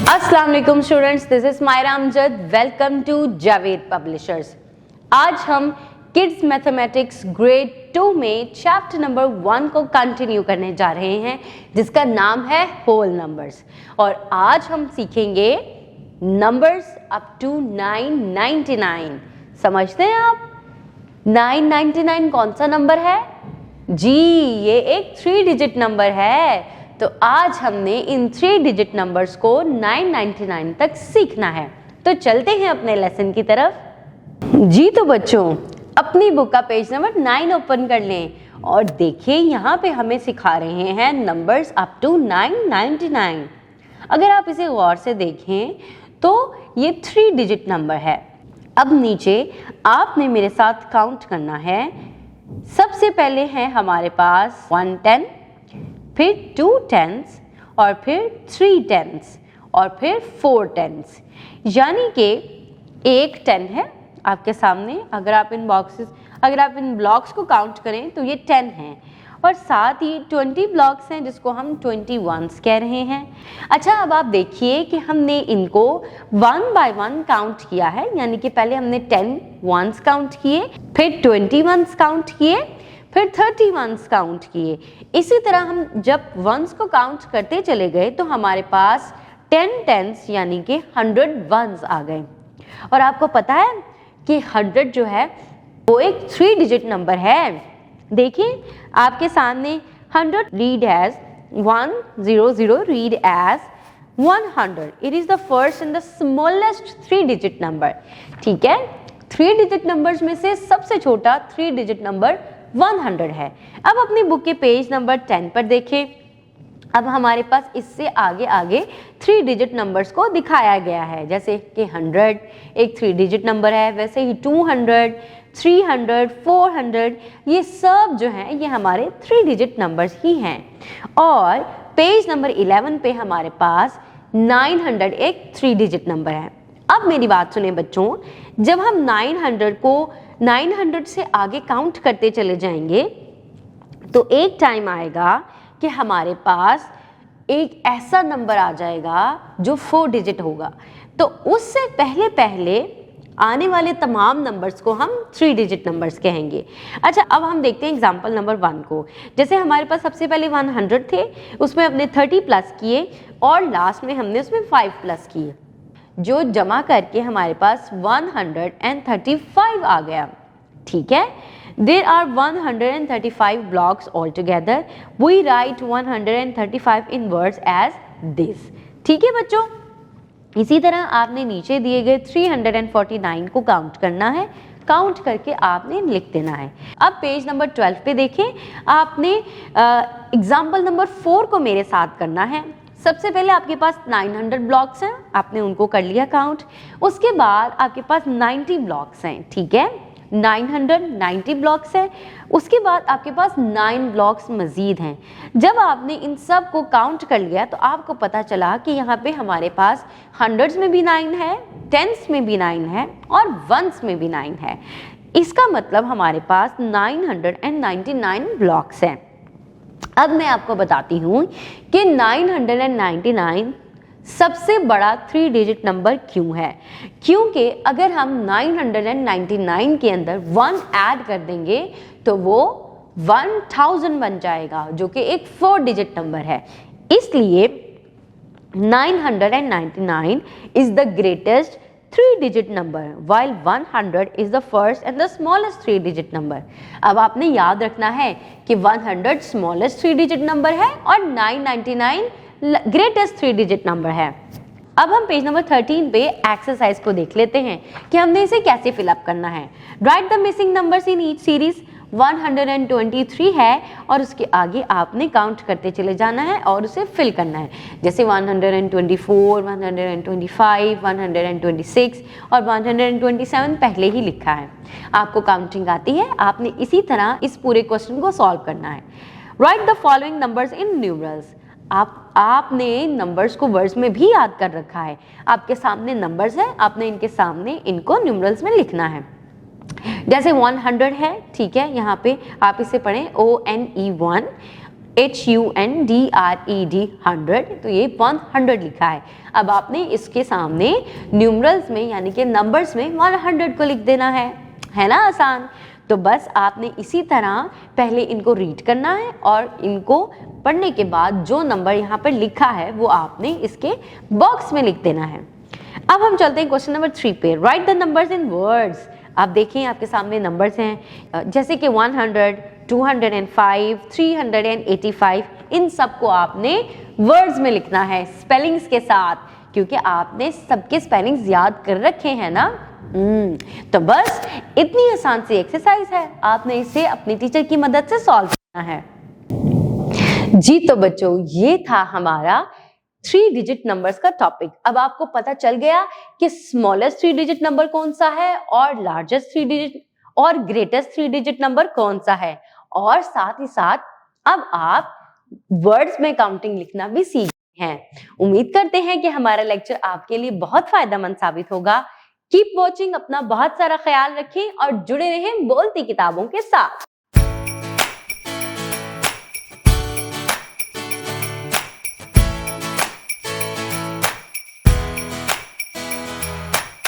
अस्सलाम वालेकुम students, this is Maira Amjad. Welcome to Javed publishers. आज हम किड्स मैथमेटिक्स ग्रेड 2 में चैप्टर नंबर 1 को कंटिन्यू करने जा रहे हैं, जिसका नाम है होल नंबर्स। और आज हम सीखेंगे नंबर्स अप टू 999। समझते हैं आप 999 कौन सा नंबर है? जी, ये एक 3 डिजिट नंबर है। तो आज हमने इन 3 डिजिट नंबर्स को 999 तक सीखना है। तो चलते हैं अपने लेसन की तरफ। जी तो बच्चों, अपनी बुक का पेज नंबर 9 ओपन कर लें और देखिए यहाँ पे हमें सिखा रहे हैं नंबर्स अप टू 999। अगर आप इसे गौर से देखें तो ये 3 डिजिट नंबर है। अब नीचे आपने मेरे साथ काउंट करना है। सबसे पहले है हमारे पास 1 10, फिर 2 10s और फिर 3 10s और फिर 4 10s, यानी कि एक 10 है आपके सामने। अगर आप इन ब्लॉक्स को काउंट करें तो ये 10 हैं और साथ ही 20 ब्लॉक्स हैं जिसको हम 21s कह रहे हैं। अच्छा, अब आप देखिए कि हमने इनको 1 बाय 1 काउंट किया है, यानी कि पहले हमने 10 1s काउंट किए, फिर 21s काउंट किए, फिर 31s काउंट किए। इसी तरह हम जब 1s को काउंट करते चले गए तो हमारे पास 10 10s यानी कि 100 1s आ गए। और आपको पता है कि 100 जो है वो एक 3 डिजिट नंबर है। देखिए आपके सामने 100 read as 100, read as 100। It is the first and the smallest 3 digit number. ठीक है, 3 डिजिट नंबर्स में से सबसे छोटा 3 डिजिट नंबर 100 है। अब अपनी बुक के पेज नंबर 10 पर देखें। अब हमारे पास इससे आगे आगे 3 डिजिट नंबर्स को दिखाया गया है, जैसे कि 100 एक 3 डिजिट नंबर है, वैसे ही 200, 300, 400, ये सब जो हैं ये हमारे 3 डिजिट नंबर्स ही हैं। और पेज नंबर 11 पे हमारे पास 900 एक 3 डिजिट नंबर है। अब मेरी बात सुने बच्चों, जब हम 900 को 900 से आगे काउंट करते चले जाएंगे तो एक टाइम आएगा कि हमारे पास एक ऐसा नंबर आ जाएगा जो 4 डिजिट होगा। तो उससे पहले पहले आने वाले तमाम नंबर्स को हम 3 डिजिट नंबर्स कहेंगे। अच्छा, अब हम देखते हैं एग्जाम्पल नंबर 1 को। जैसे हमारे पास सबसे पहले 100 थे, उसमें हमने 30 प्लस किए और लास्ट में हमने उसमें 5 प्लस किए, जो जमा करके हमारे पास 135 आ गया। ठीक है, there are 135 blocks all together. We write 135 in words as this. ठीक है बच्चों, इसी तरह आपने नीचे दिए गए 349 को काउंट करना है। काउंट करके आपने लिख देना है। अब पेज नंबर 12 पे देखें, आपने एग्जाम्पल नंबर 4 को मेरे साथ करना है। सबसे पहले आपके पास 900 ब्लॉक्स हैं, आपने उनको कर लिया काउंट। उसके बाद आपके पास 90 ब्लॉक्स हैं। ठीक है, 990 ब्लॉक्स हैं। उसके बाद आपके पास 9 ब्लॉक्स मज़ीद हैं। जब आपने इन सब को काउंट कर लिया तो आपको पता चला कि यहाँ पे हमारे पास 100s में भी 9 है, 10s में भी 9 है और 1s में भी 9 है। इसका मतलब हमारे पास 999 ब्लॉक्स हैं। अब मैं आपको बताती हूँ कि 999 सबसे बड़ा 3 डिजिट नंबर क्यों है। क्योंकि अगर हम 999 के अंदर 1 ऐड कर देंगे तो वो 1000 बन जाएगा, जो कि एक 4 डिजिट नंबर है। इसलिए 999 is the greatest 3 digit number, while 100 is the first and the smallest 3 digit number. अब आपने याद रखना है कि 100 स्मॉलेस्ट 3 डिजिट नंबर है और 999 ग्रेटेस्ट 3 डिजिट नंबर है। अब हम पेज नंबर 13 पे एक्सरसाइज को देख लेते हैं कि हमने इसे कैसे फिलअप करना है। Right the missing numbers in each series. 123 है और उसके आगे आपने काउंट करते चले जाना है और उसे फिल करना है। जैसे 124, 125, 126 और 127 पहले ही लिखा है। आपको काउंटिंग आती है, आपने इसी तरह इस पूरे क्वेश्चन को सॉल्व करना है। Right the following numbers in numerals. आपने नंबर्स को वर्ड्स में भी याद कर रखा है। आपके सामने नंबर्स हैं, आपने इनके सामने इनको न्यूमरल्स में लिखना है। जैसे 100 है, ठीक है, यहाँ पे आप इसे पढ़ें ONE 1। HUNDRED 100, तो ये 100 लिखा है। अब आपने इसके सामने न्यूमरल्स में यानी कि नंबर्स में 100 को लिख देना है ना आसान। तो बस आपने इसी तरह पहले इनको रीड करना है और इनको पढ़ने के बाद जो नंबर यहाँ पर लिखा है वो आपने इसके बॉक्स में लिख देना है। अब हम चलते हैं क्वेश्चन नंबर 3 पे। Right the numbers in words. आप देखिए आपके सामने नंबर्स हैं जैसे कि 100, 205, 385, इन सबको आपने वर्ड्स में लिखना है स्पेलिंग्स के साथ, क्योंकि आपने सबके स्पेलिंग्स याद कर रखे हैं ना। तो बस इतनी आसान सी एक्सरसाइज है, आपने इसे अपनी टीचर की मदद से सॉल्व करना है। जी तो बच्चों, ये था हमारा 3 डिजिट नंबर्स का टॉपिक। अब आपको पता चल गया कि स्मॉलेस्ट 3 डिजिट नंबर कौन सा है और लार्जेस्ट 3 डिजिट और ग्रेटेस्ट 3 डिजिट नंबर कौन सा है, और साथ ही साथ अब आप वर्ड्स में काउंटिंग लिखना भी सीख गए हैं। उम्मीद करते हैं कि हमारा लेक्चर आपके लिए बहुत फायदेमंद साबित होगा। कीप वॉचिंग, अपना बहुत सारा ख्याल रखें और जुड़े रहें बोलती किताबों के साथ।